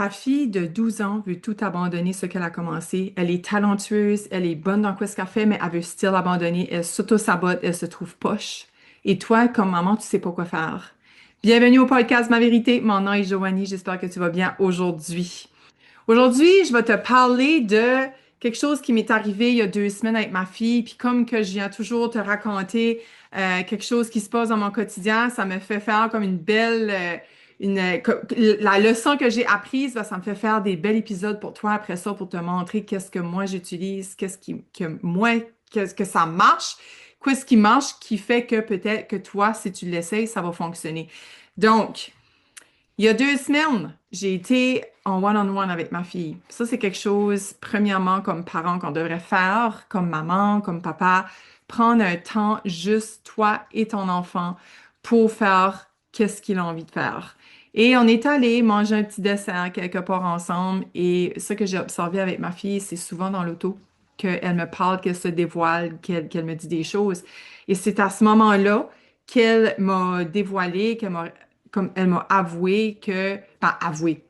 Ta fille de 12 ans veut tout abandonner ce qu'elle a commencé. Elle est talentueuse, elle est bonne dans quoi ce qu'elle fait, mais elle veut still abandonner. Elle s'auto-sabote, elle se trouve poche. Et toi, comme maman, tu sais pas quoi faire. Bienvenue au podcast Ma Vérité. Mon nom est Joanie. J'espère que tu vas bien aujourd'hui. Aujourd'hui, je vais te parler de quelque chose qui m'est arrivé il y a 2 semaines avec ma fille. Puis comme que je viens toujours te raconter quelque chose qui se passe dans mon quotidien, ça me fait faire comme une belle, la leçon que j'ai apprise, ben, ça me fait faire des bels épisodes pour toi après ça, pour te montrer qu'est-ce que moi j'utilise, qu'est-ce que ça marche, qu'est-ce qui marche, qui fait que peut-être que toi, si tu l'essayes, ça va fonctionner. Donc, il y a 2 semaines, j'ai été en one-on-one avec ma fille. Ça, c'est quelque chose, premièrement, comme parent, qu'on devrait faire, comme maman, comme papa, prendre un temps juste toi et ton enfant pour faire qu'est-ce qu'il a envie de faire. Et on est allé manger un petit dessert quelque part ensemble. Et ce que j'ai observé avec ma fille, c'est souvent dans l'auto qu'elle me parle, qu'elle se dévoile, qu'elle me dit des choses. Et c'est à ce moment-là qu'elle m'a dévoilé, comme elle m'a avoué pas avoué,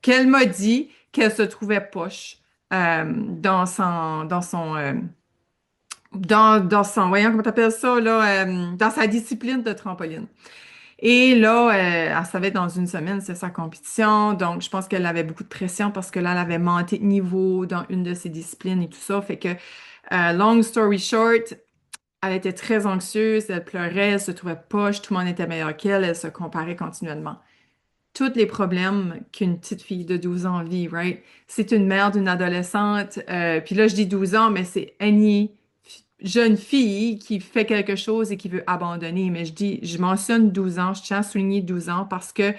qu'elle m'a dit qu'elle se trouvait poche dans son, voyons comment t'appelles ça, là, dans sa discipline de trampoline. Et là, elle savait dans une semaine, c'est sa compétition. Donc, je pense qu'elle avait beaucoup de pression parce que là, elle avait monté de niveau dans une de ses disciplines et tout ça. Fait que, long story short, elle était très anxieuse, elle pleurait, elle se trouvait poche, tout le monde était meilleur qu'elle, elle se comparait continuellement. Tous les problèmes qu'une petite fille de 12 ans vit, right? C'est une mère d'une adolescente, puis là je dis 12 ans, mais c'est any jeune fille qui fait quelque chose et qui veut abandonner. Mais je mentionne 12 ans, je tiens à souligner 12 ans parce que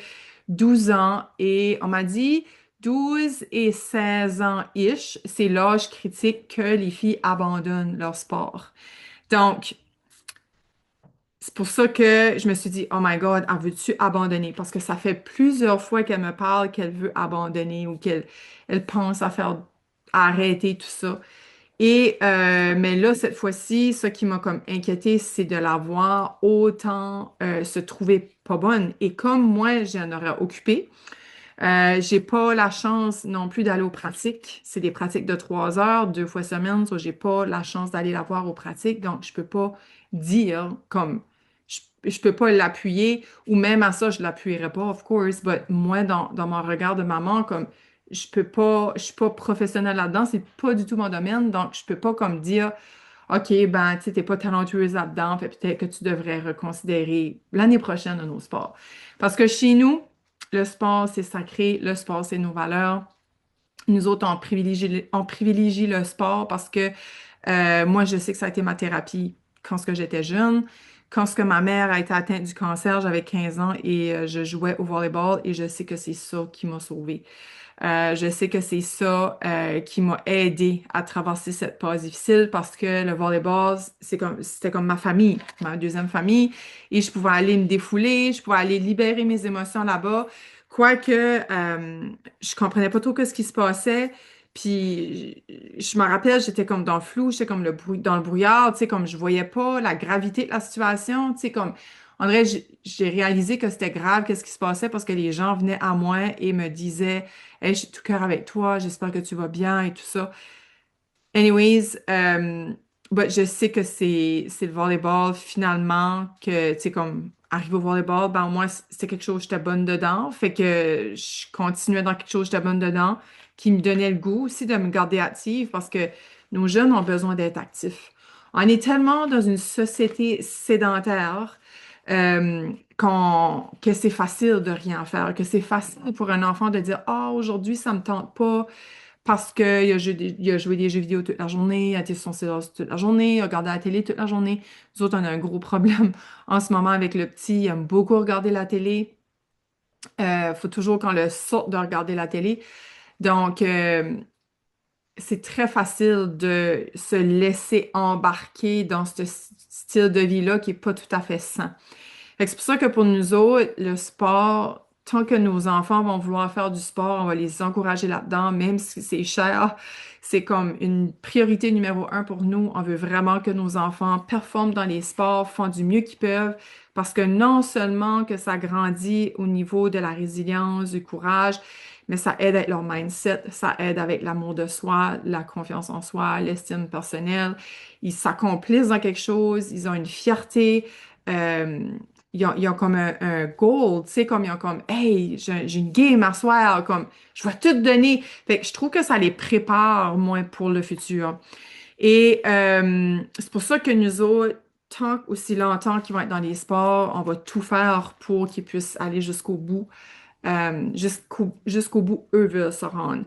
12 ans et on m'a dit 12 et 16 ans-ish, c'est l'âge critique que les filles abandonnent leur sport. Donc, c'est pour ça que je me suis dit, oh my God, elle veut-tu abandonner? Parce que ça fait plusieurs fois qu'elle me parle qu'elle veut abandonner ou qu'elle pense à faire à arrêter tout ça. Mais là, cette fois-ci, ce qui m'a comme inquiétée, c'est de la voir autant se trouver pas bonne. Et comme moi, j'en aurais occupé, j'ai pas la chance non plus d'aller aux pratiques. C'est des pratiques de 3 heures, 2 fois semaine. So j'ai pas la chance d'aller la voir aux pratiques. Donc, je peux pas dire comme je peux pas l'appuyer ou même à ça, je l'appuierai pas, of course. But moi, dans mon regard de maman, comme je suis pas professionnelle là-dedans, c'est pas du tout mon domaine. Donc, je peux pas comme dire OK, ben, tu sais, t'es pas talentueuse là-dedans, fait peut-être que tu devrais reconsidérer l'année prochaine un autre sport. Parce que chez nous, le sport, c'est sacré, le sport, c'est nos valeurs. Nous autres, on privilégie le sport parce que moi, je sais que ça a été ma thérapie quand ce que j'étais jeune. Quand ce que ma mère a été atteinte du cancer, j'avais 15 ans et je jouais au volleyball et je sais que c'est ça qui m'a sauvée. Je sais que c'est ça qui m'a aidé à traverser cette phase difficile parce que le volleyball, c'était comme ma famille, ma deuxième famille, et je pouvais aller me défouler, je pouvais aller libérer mes émotions là-bas, quoique je comprenais pas trop ce qui se passait. Puis je me rappelle, j'étais comme dans le flou, j'étais comme dans le brouillard, tu sais, comme je voyais pas la gravité de la situation, tu sais, comme en vrai, j'ai réalisé que c'était grave, qu'est-ce qui se passait parce que les gens venaient à moi et me disaient Hey, je suis tout cœur avec toi, j'espère que tu vas bien et tout ça. Anyways, but je sais que c'est le volleyball finalement que, tu sais, comme arrive au volleyball, ben moi, c'était quelque chose, j'étais bonne dedans. Fait que je continuais dans quelque chose, j'étais bonne dedans, qui me donnait le goût aussi de me garder active parce que nos jeunes ont besoin d'être actifs. On est tellement dans une société sédentaire que c'est facile de rien faire, que c'est facile pour un enfant de dire, ah, aujourd'hui, ça me tente pas parce qu'il a joué des jeux vidéo toute la journée, a été sur son cellulaire toute la journée, a regardé la télé toute la journée. Nous autres, on a un gros problème en ce moment avec le petit. Il aime beaucoup regarder la télé. Faut toujours qu'on le sorte de regarder la télé. Donc, c'est très facile de se laisser embarquer dans ce style de vie-là qui est pas tout à fait sain. Fait que c'est pour ça que pour nous autres, le sport, tant que nos enfants vont vouloir faire du sport, on va les encourager là-dedans, même si c'est cher. C'est comme une priorité numéro 1 pour nous. On veut vraiment que nos enfants performent dans les sports, font du mieux qu'ils peuvent, parce que non seulement que ça grandit au niveau de la résilience, du courage, mais ça aide avec leur mindset, ça aide avec l'amour de soi, la confiance en soi, l'estime personnelle. Ils s'accomplissent dans quelque chose, ils ont une fierté, euh, ils ont comme un goal, tu sais, comme ils ont comme, hey, j'ai une game à soir, comme, je vais tout donner. Fait que je trouve que ça les prépare moins pour le futur. Et c'est pour ça que nous autres, tant aussi longtemps qu'ils vont être dans les sports, on va tout faire pour qu'ils puissent aller jusqu'au bout, jusqu'au bout, eux veulent se rendre.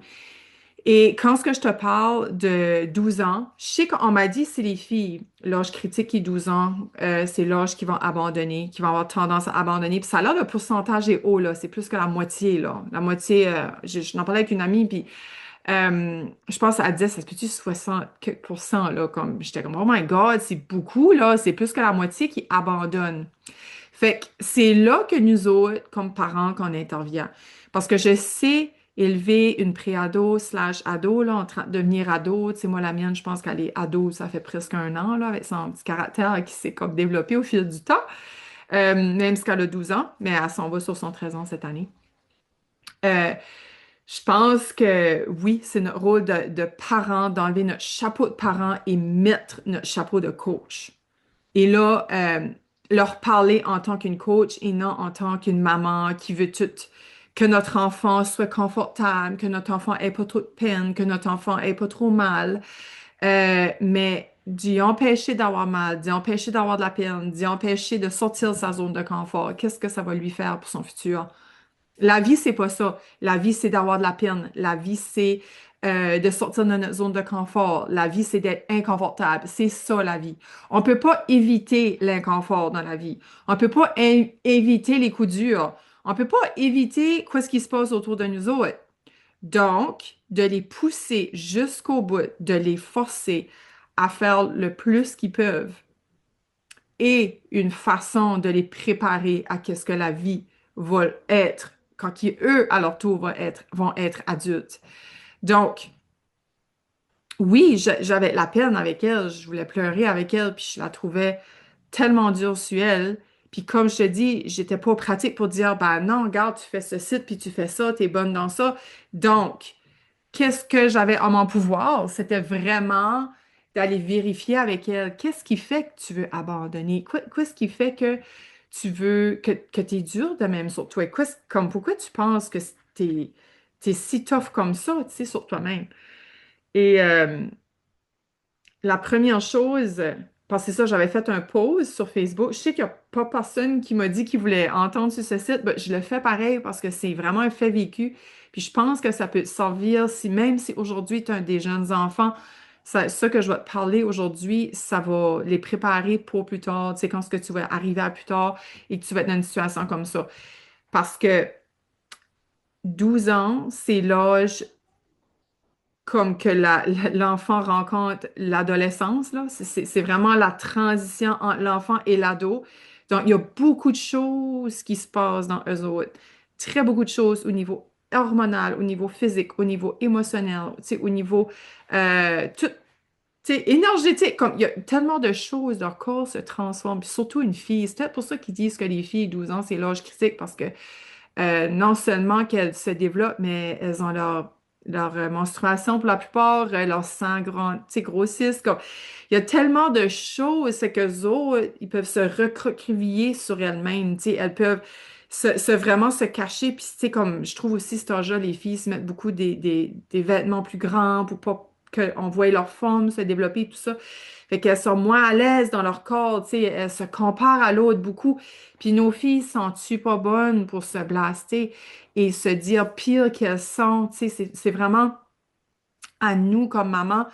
Et quand ce que je te parle de 12 ans, je sais qu'on m'a dit c'est les filles, l'âge critique qui est 12 ans, c'est l'âge qui vont abandonner, qui vont avoir tendance à abandonner. Puis ça a l'air, le pourcentage est haut, là, c'est plus que la moitié, là. La moitié, je n'en parlais avec une amie, puis je pense à 10, ça se peut-tu 60 quelques pourcents, là, comme, j'étais comme, oh my God, c'est beaucoup, là, c'est plus que la moitié qui abandonne. Fait que c'est là que nous autres, comme parents, qu'on intervient. Parce que je sais élever une pré-ado slash ado, là, en train de devenir ado. Tu sais, moi, la mienne, je pense qu'elle est ado, ça fait presque un an, là, avec son petit caractère qui s'est comme développé au fil du temps, même si elle a 12 ans, mais elle s'en va sur son 13 ans cette année. Euh, je pense que oui, c'est notre rôle de parent, d'enlever notre chapeau de parent et mettre notre chapeau de coach. Et là, leur parler en tant qu'une coach et non en tant qu'une maman qui veut tout, que notre enfant soit confortable, que notre enfant ait pas trop de peine, que notre enfant ait pas trop mal, mais d'y empêcher d'avoir mal, d'y empêcher d'avoir de la peine, d'y empêcher de sortir de sa zone de confort. Qu'est-ce que ça va lui faire pour son futur? La vie, c'est pas ça. La vie, c'est d'avoir de la peine. La vie, c'est de sortir de notre zone de confort. La vie, c'est d'être inconfortable. C'est ça, la vie. On peut pas éviter l'inconfort dans la vie. On peut pas éviter les coups durs. On peut pas éviter quoi ce qui se passe autour de nous autres. Donc, de les pousser jusqu'au bout, de les forcer à faire le plus qu'ils peuvent et une façon de les préparer à qu'est-ce que la vie va être quand ils, eux, à leur tour, vont être adultes. Donc, oui, j'avais de la peine avec elle, je voulais pleurer avec elle, puis je la trouvais tellement dure sur elle. Puis comme je te dis, j'étais pas pratique pour dire, ben non, regarde, tu fais ceci, puis tu fais ça, t'es bonne dans ça. Donc, qu'est-ce que j'avais en mon pouvoir? C'était vraiment d'aller vérifier avec elle. Qu'est-ce qui fait que tu veux abandonner? Qu'est-ce qui fait que tu veux, que tu es dur de même sur toi? Comme, pourquoi tu penses que t'es si tough comme ça, tu sais, sur toi-même? Et la première chose, parce que c'est ça, j'avais fait un pause sur Facebook. Je sais qu'il n'y a pas personne qui m'a dit qu'il voulait entendre sur ce site, mais je le fais pareil parce que c'est vraiment un fait vécu. Puis je pense que ça peut te servir si même si aujourd'hui tu as des jeunes enfants, ça que je vais te parler aujourd'hui, ça va les préparer pour plus tard, tu sais, quand ce que tu vas arriver à plus tard et que tu vas être dans une situation comme ça. Parce que 12 ans, c'est l'âge comme que l'enfant rencontre l'adolescence, là. C'est vraiment la transition entre l'enfant et l'ado. Donc, il y a beaucoup de choses qui se passent dans eux autres. Très beaucoup de choses au niveau hormonal, au niveau physique, au niveau émotionnel, tu sais, au niveau tout, tu sais, énergétique. Comme, il y a tellement de choses, leur corps se transforme. Puis surtout une fille. C'est peut-être pour ça qu'ils disent que les filles, 12 ans, c'est l'âge critique, parce que non seulement qu'elles se développent, mais elles ont leur menstruation pour la plupart, leur sang grand, tu sais, grossissent. Il y a tellement de choses, c'est que autres, ils peuvent se recroqueviller sur elles-mêmes, tu sais, elles peuvent vraiment se cacher, puis tu sais, comme je trouve aussi cet âge-là, les filles se mettent beaucoup des vêtements plus grands pour pas qu'on voie leur forme se développer, tout ça. Fait qu'elles sont moins à l'aise dans leur corps, tu sais, elles se comparent à l'autre beaucoup. Puis nos filles sont-tu pas bonnes pour se blaster et se dire pire qu'elles sont? Tu sais, c'est vraiment à nous comme maman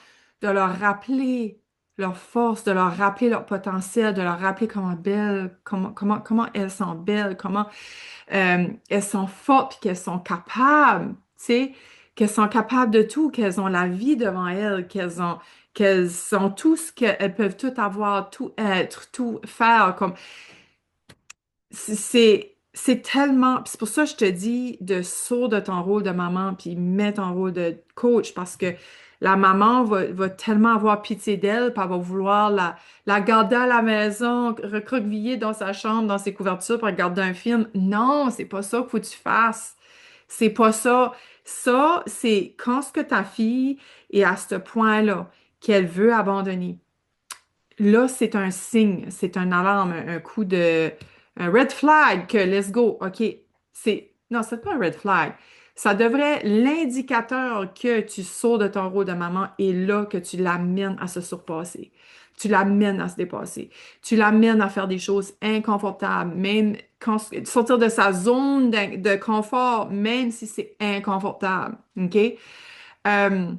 de leur rappeler leur force, de leur rappeler leur potentiel, de leur rappeler comment belles, comment elles sont belles, comment elles sont fortes, puis qu'elles sont capables, tu sais, qu'elles sont capables de tout, qu'elles ont la vie devant elles, qu'elles sont tout ce qu'elles peuvent tout avoir, tout être, tout faire, comme c'est tellement, puis c'est pour ça que je te dis de saut de ton rôle de maman, puis mets ton rôle de coach, parce que la maman va tellement avoir pitié d'elle, puis elle va vouloir la garder à la maison, recroquevillée dans sa chambre, dans ses couvertures, pour regarder un film. Non, c'est pas ça qu'il faut que tu fasses. C'est pas ça. Ça, c'est quand ce que ta fille est à ce point-là, qu'elle veut abandonner. Là, c'est un signe, c'est un alarme, un coup de, un red flag que let's go. OK, non, c'est pas un red flag. Ça devrait être l'indicateur que tu sors de ton rôle de maman et là que tu l'amènes à se surpasser. Tu l'amènes à se dépasser. Tu l'amènes à faire des choses inconfortables, même sortir de sa zone de confort, même si c'est inconfortable. OK? Euh,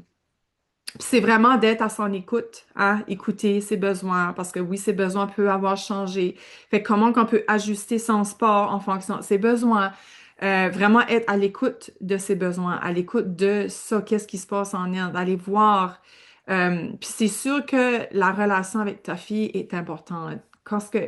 c'est vraiment d'être à son écoute, hein, écouter ses besoins, parce que oui, ses besoins peuvent avoir changé. Fait que comment qu'on peut ajuster son sport en fonction de ses besoins, vraiment être à l'écoute de ses besoins, à l'écoute de ça, qu'est-ce qui se passe en elle, d'aller voir. Puis c'est sûr que la relation avec ta fille est importante.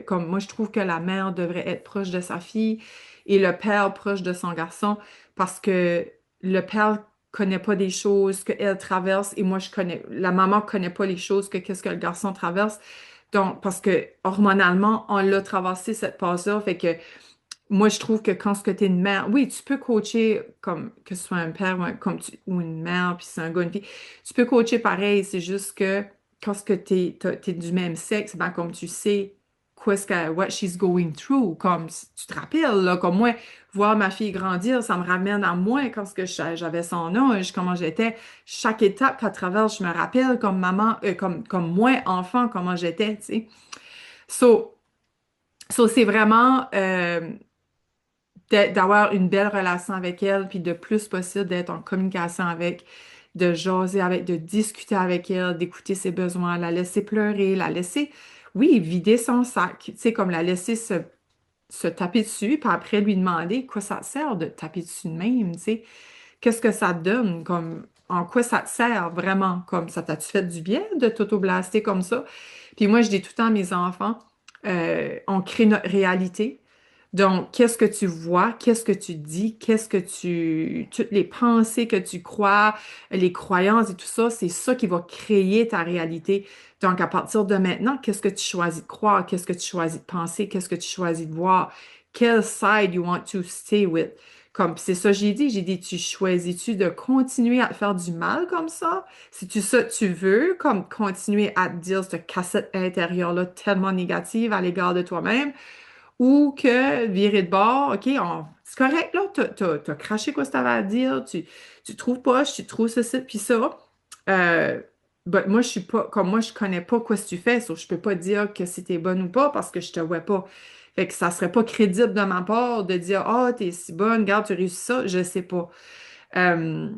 Comme moi, je trouve que la mère devrait être proche de sa fille et le père proche de son garçon, parce que le père connaît pas des choses qu'elle traverse et moi je connais, la maman connaît pas les choses que qu'est-ce que le garçon traverse. Donc, parce que hormonalement, on l'a traversé cette phase-là, fait que moi je trouve que quand ce que t'es une mère, oui, tu peux coacher comme que ce soit un père ou une mère, puis c'est un gars, une fille, tu peux coacher pareil, c'est juste que quand ce que t'es du même sexe, ben comme tu sais what she's going through, comme si tu te rappelles, là, comme moi, voir ma fille grandir, ça me ramène à moi quand ce que j'avais son âge, comment j'étais. Chaque étape qu'à travers, je me rappelle comme maman, comme moi, enfant, comment j'étais, tu sais. So, c'est vraiment d'avoir une belle relation avec elle, puis de plus possible d'être en communication avec, de jaser avec, de discuter avec elle, d'écouter ses besoins, la laisser pleurer, la laisser, oui, vider son sac, tu sais, comme la laisser se taper dessus, puis après lui demander quoi ça te sert de te taper dessus de même, tu sais. Qu'est-ce que ça te donne, comme, en quoi ça te sert vraiment, comme ça t'a-tu fait du bien de t'autoblaster comme ça? Puis moi, je dis tout le temps à mes enfants, on crée notre réalité. Donc, qu'est-ce que tu vois, qu'est-ce que tu dis, toutes les pensées que tu crois, les croyances et tout ça, c'est ça qui va créer ta réalité. Donc, à partir de maintenant, qu'est-ce que tu choisis de croire, qu'est-ce que tu choisis de penser, qu'est-ce que tu choisis de voir, quel side you want to stay with. Comme, c'est ça que j'ai dit, tu choisis-tu de continuer à te faire du mal comme ça? Si tu ça, tu veux, comme continuer à te dire cette cassette intérieure-là tellement négative à l'égard de toi-même, ou que virer de bord, OK, c'est correct, là, t'as craché quoi que t'avais à dire, tu trouves pas, tu trouves ceci, puis ça. Euh, moi, je suis pas, comme moi, je connais pas quoi ce que tu fais, so je peux pas dire que si t'es bonne ou pas parce que je te vois pas. Fait que ça serait pas crédible de ma part de dire, ah, t'es si bonne, regarde, tu réussis ça, je sais pas. Euh,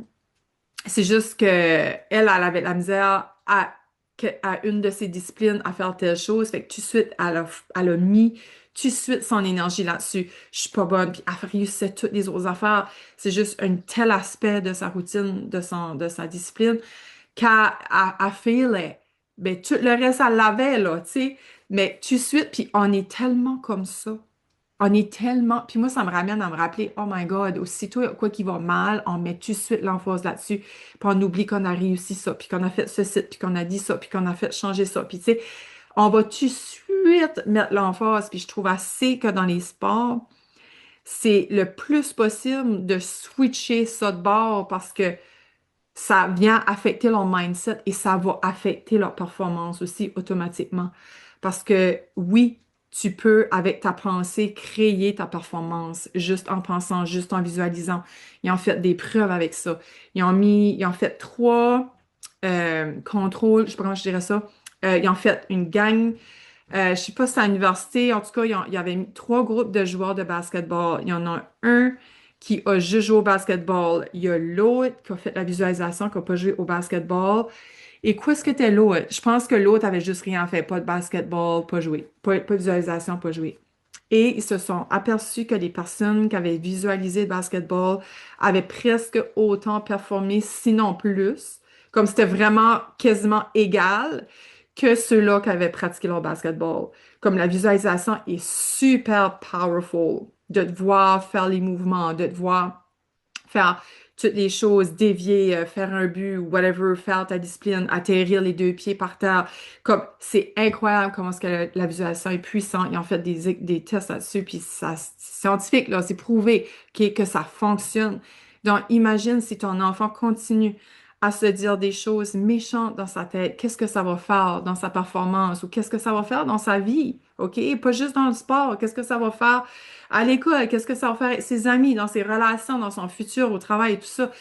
c'est juste que elle avait de la misère à une de ses disciplines à faire telle chose. Fait que tout de suite, elle a mis tout de suite son énergie là-dessus. Je suis pas bonne, puis elle réussissait toutes les autres affaires. C'est juste un tel aspect de sa routine, de sa discipline, qu'elle failait. Ben, tout le reste, elle l'avait, là, tu sais. Mais tout de suite, puis on est tellement comme ça. On est tellement. Puis moi, ça me ramène à me rappeler, oh my God, aussitôt quoi qui va mal, on met tout de suite l'emphase là-dessus. Puis on oublie qu'on a réussi ça, puis qu'on a fait ceci, puis qu'on a dit ça, puis qu'on a fait changer ça. Puis tu sais, on va tout de suite mettre l'emphase. Puis je trouve assez que dans les sports, c'est le plus possible de switcher ça de bord parce que ça vient affecter leur mindset et ça va affecter leur performance aussi automatiquement. Parce que oui, tu peux, avec ta pensée, créer ta performance juste en pensant, juste en visualisant. Ils ont fait des preuves avec ça. Ils ont fait trois contrôles, je sais pas comment je dirais ça. Ils ont fait une gang, je sais pas si c'est à l'université, en tout cas, il y avait mis trois groupes de joueurs de basketball. Il y en a un qui a juste joué au basketball. Il y a l'autre qui a fait la visualisation, qui n'a pas joué au basketball. Et qu'est-ce que c'était l'autre? Je pense que l'autre avait juste rien fait, pas de basketball, pas joué, pas de visualisation, pas joué. Et ils se sont aperçus que les personnes qui avaient visualisé le basketball avaient presque autant performé, sinon plus, comme c'était vraiment quasiment égal que ceux-là qui avaient pratiqué leur basketball. Comme la visualisation est super powerful, de te voir faire les mouvements, de te voir faire toutes les choses, dévier, faire un but, whatever, faire ta discipline, atterrir les deux pieds par terre. Comme, c'est incroyable comment est-ce que la visualisation est puissante. Ils ont fait des tests là-dessus, puis ça, c'est scientifique, là, c'est prouvé que ça fonctionne. Donc, imagine si ton enfant continue à se dire des choses méchantes dans sa tête, qu'est-ce que ça va faire dans sa performance ou qu'est-ce que ça va faire dans sa vie, OK? Pas juste dans le sport, qu'est-ce que ça va faire à l'école, qu'est-ce que ça va faire avec ses amis, dans ses relations, dans son futur au travail et tout ça.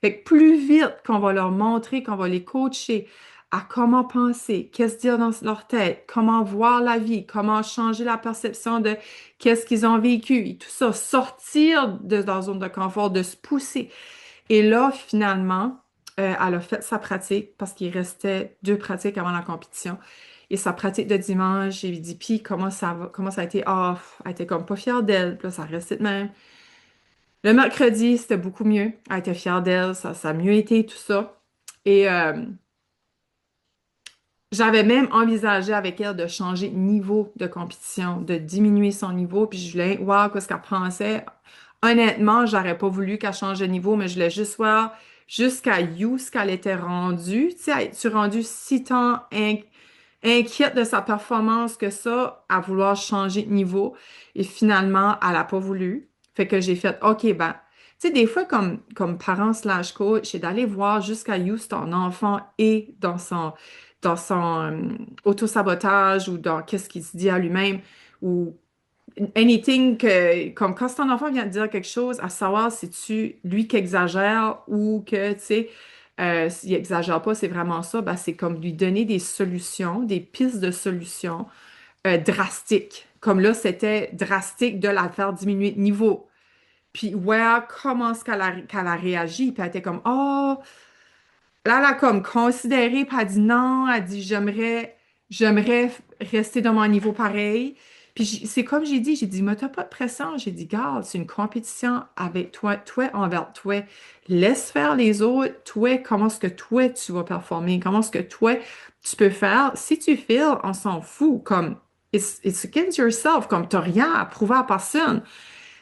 Fait que plus vite qu'on va leur montrer, qu'on va les coacher à comment penser, qu'est-ce dire dans leur tête, comment voir la vie, comment changer la perception de qu'est-ce qu'ils ont vécu, et tout ça, sortir de leur zone de confort, de se pousser. Et là, finalement, elle a fait sa pratique parce qu'il restait 2 pratiques avant la compétition. Et sa pratique de dimanche, j'ai dit, puis comment ça va, comment ça a été? Ah, elle était comme pas fière d'elle. Puis là, ça restait de même. Le mercredi, c'était beaucoup mieux. Elle était fière d'elle, ça a mieux été, tout ça. Et j'avais même envisagé avec elle de changer de niveau de compétition, de diminuer son niveau, puis je voulais voir qu'est-ce qu'elle pensait. Honnêtement, j'aurais pas voulu qu'elle change de niveau, mais je voulais juste voir jusqu'à où ce qu'elle était rendue. Tu sais, es-tu rendue si tant inquiète de sa performance que ça, à vouloir changer de niveau? Et finalement, elle a pas voulu. Fait que j'ai fait, OK, ben, tu sais, des fois, comme parent slash coach, c'est d'aller voir jusqu'à où ton enfant est dans son auto-sabotage ou dans qu'est-ce qu'il se dit à lui-même ou anything que, comme quand ton enfant vient de dire quelque chose, à savoir si tu, lui qui exagère ou que, tu sais, s'il exagère pas, c'est vraiment ça, ben, c'est comme lui donner des solutions, des pistes de solutions drastiques. Comme là, c'était drastique de la faire diminuer de niveau. Puis, ouais, comment est-ce qu'elle a réagi? Puis elle était comme, oh, là, elle a comme considéré, puis elle a dit non, elle a dit j'aimerais rester dans mon niveau pareil. Puis c'est comme j'ai dit, mais t'as pas de pression. J'ai dit, garde, c'est une compétition avec toi, toi envers toi. Laisse faire les autres, toi, comment est-ce que toi tu vas performer, comment est-ce que toi tu peux faire. Si tu files, on s'en fout, comme it's against yourself, comme t'as rien à prouver à personne.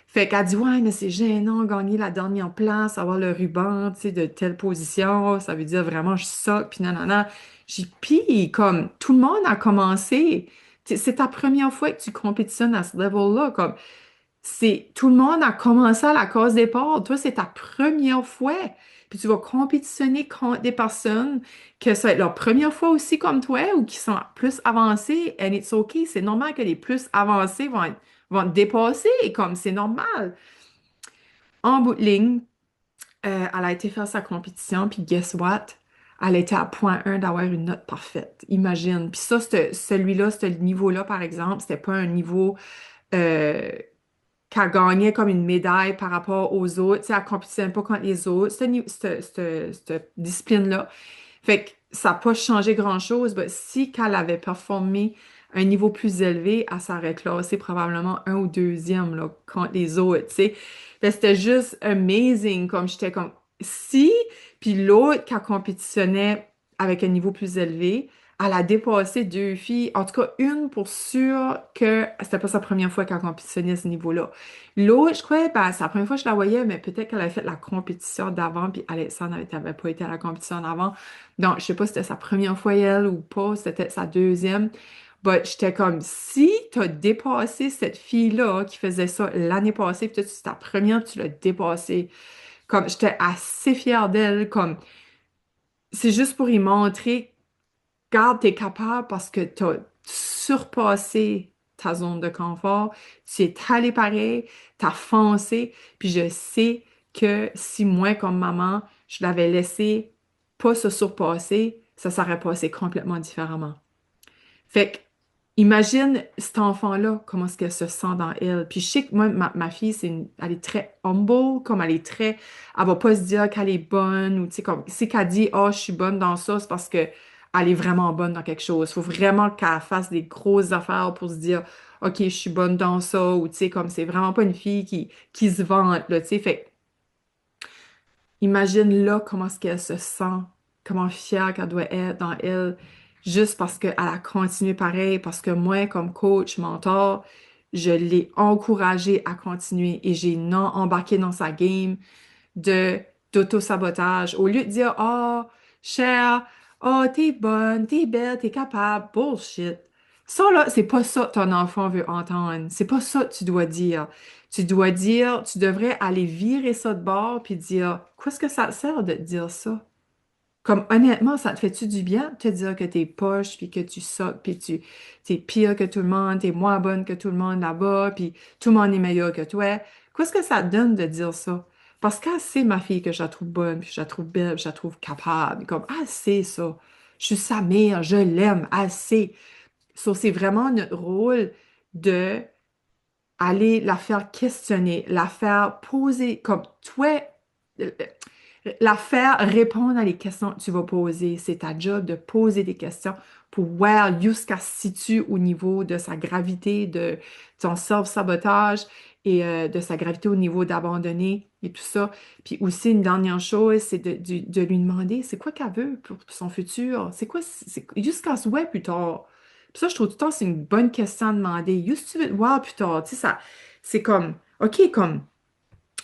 Fait qu'elle dit, ouais, mais c'est gênant, gagner la dernière place, avoir le ruban, tu sais, de telle position, ça veut dire vraiment je saute, puis nanana. J'ai pis, comme, tout le monde a commencé. C'est ta première fois que tu compétitionnes à ce level-là, comme, tout le monde a commencé à la case départ. Toi, c'est ta première fois. Puis tu vas compétitionner contre des personnes que ça va être leur première fois aussi comme toi ou qui sont plus avancées. And it's okay. C'est normal que les plus avancés vont te dépasser, comme c'est normal. En bout de ligne, elle a été faire sa compétition, puis guess what? Elle était à point 1 d'avoir une note parfaite. Imagine. Puis ça, celui-là, ce niveau-là, par exemple, c'était pas un niveau euh, qu'elle gagnait comme une médaille par rapport aux autres. Tu sais, elle compétitionnait pas contre les autres, cette discipline-là. Fait que ça n'a pas changé grand-chose. Mais si qu'elle avait performé un niveau plus élevé, elle serait classée probablement un ou deuxième là, contre les autres, tu sais. Fait que c'était juste amazing, comme j'étais comme si, puis l'autre qui compétitionnait avec un niveau plus élevé, elle a dépassé 2 filles, en tout cas une pour sûr que c'était pas sa première fois qu'elle compétitionnait à ce niveau-là. L'autre, je crois, ben, c'est la première fois que je la voyais, mais peut-être qu'elle avait fait la compétition d'avant, puis Alexandre n'avait pas été à la compétition d'avant. Donc, je sais pas si c'était sa première fois, elle, ou pas, c'était sa deuxième. But j'étais comme, si tu as dépassé cette fille-là qui faisait ça l'année passée, puis toi, c'est ta première, puis tu l'as dépassée. Comme, j'étais assez fière d'elle, comme, c'est juste pour y montrer, regarde, t'es capable parce que tu as surpassé ta zone de confort, tu es allé pareil, t'as foncé, puis je sais que si moi, comme maman, je l'avais laissé pas se surpasser, ça serait passé complètement différemment. Fait que, imagine cet enfant-là, comment est-ce qu'elle se sent dans elle. Puis je sais que moi, ma fille, elle est très humble, comme elle va pas se dire qu'elle est bonne, ou tu sais, comme, si qu'elle dit, oh, je suis bonne dans ça, c'est parce que elle est vraiment bonne dans quelque chose. Faut vraiment qu'elle fasse des grosses affaires pour se dire, OK, je suis bonne dans ça, ou tu sais, comme, c'est vraiment pas une fille qui se vante, là, tu sais. Fait imagine là comment est-ce qu'elle se sent, comment fière qu'elle doit être dans elle, juste parce qu'elle a continué pareil, parce que moi, comme coach, mentor, je l'ai encouragée à continuer et j'ai non embarqué dans sa game de d'auto-sabotage. Au lieu de dire, oh, chère, oh, t'es bonne, t'es belle, t'es capable, bullshit. Ça, là, c'est pas ça que ton enfant veut entendre. C'est pas ça que tu dois dire. Tu dois dire, tu devrais aller virer ça de bord puis dire, qu'est-ce que ça te sert de te dire ça? Comme honnêtement, ça te fait-tu du bien de te dire que t'es poche, puis que tu sautes, puis t'es pire que tout le monde, t'es moins bonne que tout le monde là-bas, puis tout le monde est meilleur que toi. Qu'est-ce que ça te donne de dire ça? Parce qu'elle sait, ma fille, que je la trouve bonne, puis je la trouve belle, puis je la trouve capable. Comme, elle sait ça. Je suis sa mère, je l'aime, elle sait. So, c'est vraiment notre rôle de aller la faire questionner, la faire poser, comme toi, euh, la faire répondre à les questions que tu vas poser. C'est ta job de poser des questions pour voir où ce qu'elle se situe au niveau de sa gravité, de son self-sabotage et de sa gravité au niveau d'abandonner et tout ça. Puis aussi, une dernière chose, c'est de lui demander c'est quoi qu'elle veut pour son futur? C'est quoi, jusqu'à ce ouais plus tard. Puis ça, je trouve tout le temps, c'est une bonne question à demander. Juste tu veux te voir plus tard. Tu sais, ça, c'est comme, OK, comme.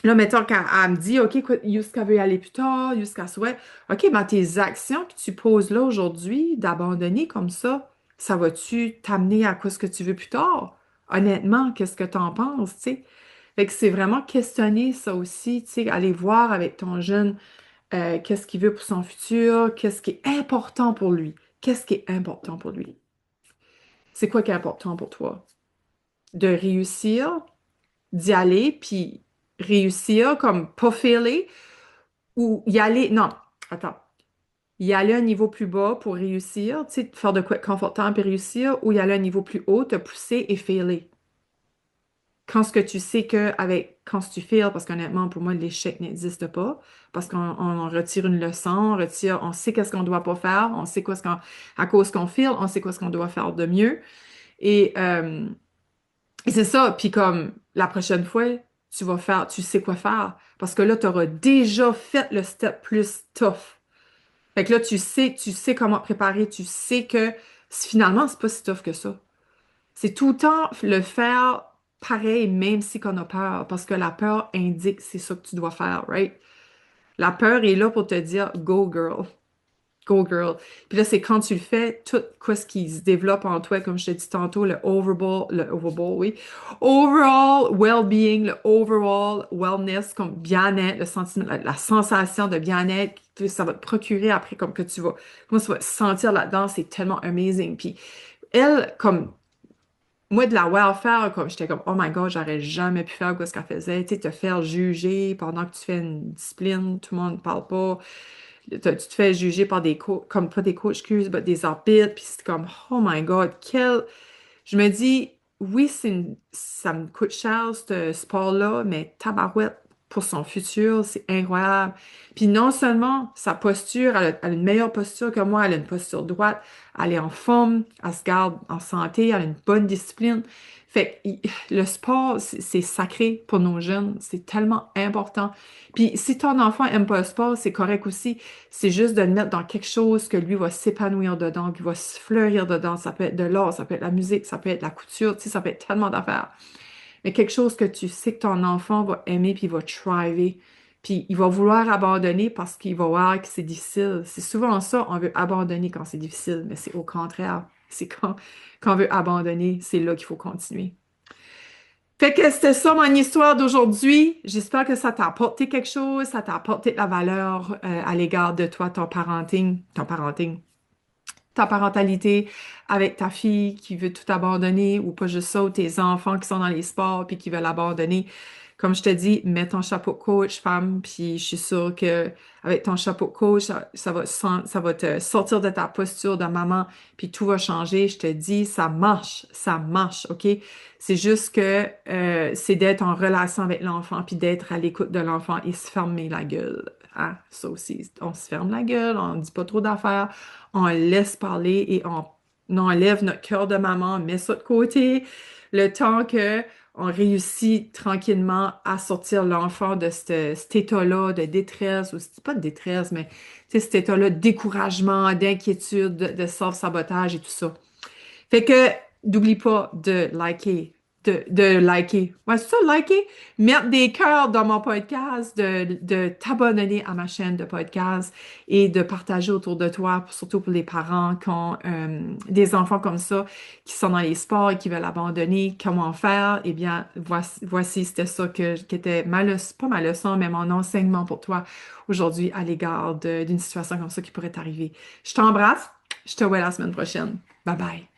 Là, mettons qu'elle me dit, OK, écoute, jusqu'à veut y aller plus tard, jusqu'à souhait. OK, ben tes actions que tu poses là aujourd'hui, d'abandonner comme ça va-tu t'amener à quoi ce que tu veux plus tard? Honnêtement, qu'est-ce que tu en penses, tu sais? Fait que c'est vraiment questionner ça aussi, tu sais, aller voir avec ton jeune qu'est-ce qu'il veut pour son futur, qu'est-ce qui est important pour lui. Qu'est-ce qui est important pour lui? C'est quoi qui est important pour toi? De réussir, d'y aller, puis réussir comme pas failer, ou y aller, non, attends, y aller à un niveau plus bas pour réussir, tu sais, faire de quoi de confortable et réussir, ou y aller à un niveau plus haut, te pousser et failer. Quand ce que tu sais que avec quand tu fails, parce qu'honnêtement, pour moi, l'échec n'existe pas, parce qu'on retire une leçon, on sait qu'est-ce qu'on doit pas faire, on sait quoi ce qu'on, à cause qu'on fail, on sait quoi ce qu'on doit faire de mieux. Et, euh, et c'est ça, puis comme la prochaine fois, tu vas faire, tu sais quoi faire, parce que là, tu auras déjà fait le step plus tough. Fait que là, tu sais comment te préparer, tu sais que finalement, c'est pas si tough que ça. C'est tout le temps le faire pareil, même si qu'on a peur, parce que la peur indique c'est ça que tu dois faire, right? La peur est là pour te dire go girl. Go girl. Puis là, c'est quand tu le fais, tout quoi ce qui se développe en toi, comme je te dis tantôt, oui. Overall well-being, le overall wellness, comme bien-être, le sentiment, la sensation de bien-être, que ça va te procurer après, comme que comment tu vas te sentir là-dedans, c'est tellement amazing. Puis elle, comme moi, de la voir faire, comme j'étais comme, oh my God, j'aurais jamais pu faire ce qu'elle faisait. Tu sais, te faire juger pendant que tu fais une discipline, tout le monde ne parle pas. Tu te fais juger par des coachs, comme pas des coachs, excuse, mais des arbitres, puis c'est comme, oh my God, quel. Je me dis, oui, ça me coûte cher, ce sport-là, mais tabarouette, pour son futur, c'est incroyable. Puis non seulement sa posture, elle a une meilleure posture que moi, elle a une posture droite, elle est en forme, elle se garde en santé, elle a une bonne discipline. Fait que le sport, c'est sacré pour nos jeunes, c'est tellement important. Puis si ton enfant aime pas le sport, c'est correct aussi. C'est juste de le mettre dans quelque chose que lui va s'épanouir dedans, qui va se fleurir dedans. Ça peut être de l'art, ça peut être la musique, ça peut être la couture, tu sais, ça peut être tellement d'affaires. Mais quelque chose que tu sais que ton enfant va aimer puis il va thriver. Puis il va vouloir abandonner parce qu'il va voir que c'est difficile. C'est souvent ça, on veut abandonner quand c'est difficile, mais c'est au contraire. C'est quand on veut abandonner, c'est là qu'il faut continuer. Fait que c'était ça mon histoire d'aujourd'hui. J'espère que ça t'a apporté quelque chose, ça t'a apporté de la valeur à l'égard de toi, ta parentalité avec ta fille qui veut tout abandonner ou pas juste ça, ou tes enfants qui sont dans les sports puis qui veulent abandonner. Comme je te dis, mets ton chapeau de coach, femme, puis je suis sûre que avec ton chapeau de coach, ça va te sortir de ta posture de maman, puis tout va changer. Je te dis, ça marche, OK? C'est juste que c'est d'être en relation avec l'enfant, puis d'être à l'écoute de l'enfant et se fermer la gueule. Hein? Ça aussi, on se ferme la gueule, on ne dit pas trop d'affaires, on laisse parler et on enlève notre cœur de maman, on met ça de côté, le temps que on réussit tranquillement à sortir l'enfant de cet état-là de détresse, ou c'est pas de détresse, mais tu sais, cet état-là de découragement, d'inquiétude, de self-sabotage et tout ça. Fait que, n'oublie pas de liker, de liker. Ouais, c'est ça, liker. Mettre des cœurs dans mon podcast, de t'abonner à ma chaîne de podcast et de partager autour de toi, surtout pour les parents qui ont des enfants comme ça, qui sont dans les sports et qui veulent abandonner. Comment faire? Eh bien, voici c'était ça qui était pas ma leçon, mais mon enseignement pour toi aujourd'hui à l'égard d'une situation comme ça qui pourrait t'arriver. Je t'embrasse. Je te vois la semaine prochaine. Bye bye.